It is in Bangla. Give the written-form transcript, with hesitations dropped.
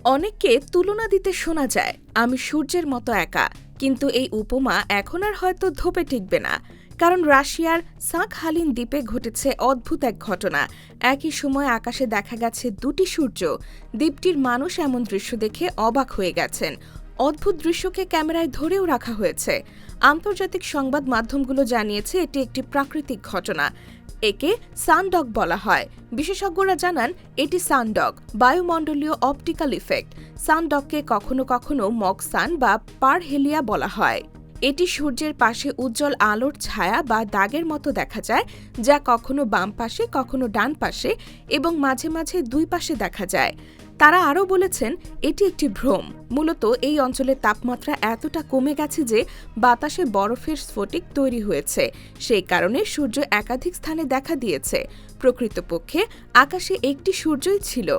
অনেককে তুলনা দিতে শোনা যায় আমি সূর্যের মতো একা, কিন্তু এই উপমা এখন আর হয়তো ধোপে টিকবে না। কারণ রাশিয়ার সাকহালিন দ্বীপে ঘটেছে অদ্ভুত এক ঘটনা। একই সময় আকাশে দেখা গেছে দুটি সূর্য। দ্বীপটির মানুষ এমন দৃশ্য দেখে অবাক হয়ে গেছেন। অদ্ভুত দৃশ্যকে ক্যামেরায় ধরেও রাখা হয়েছে। আন্তর্জাতিক সংবাদ মাধ্যমগুলো জানিয়েছে এটি একটি প্রাকৃতিক ঘটনা। একে সানডগ বলা হয়। বিশেষজ্ঞরা জানান এটি সানডগ, বায়ুমণ্ডলীয় অপটিক্যাল ইফেক্ট। সানডগকে কখনো কখনো মকসান বা পারহেলিয়া বলা হয়। এটি সূর্যের পাশে উজ্জ্বল আলোর ছায়া বা দাগের মতো দেখা যায়, যা কখনো বাম পাশে কখনো ডান পাশে এবং মাঝে মাঝে দুই পাশে দেখা যায়। তারা আরও বলেছেন এটি একটি ভ্রম। মূলত এই অঞ্চলের তাপমাত্রা এতটা কমে গেছে যে বাতাসে বরফের স্ফটিক তৈরি হয়েছে। সেই কারণে সূর্য একাধিক স্থানে দেখা দিয়েছে। প্রকৃতপক্ষে আকাশে একটি সূর্যই ছিল।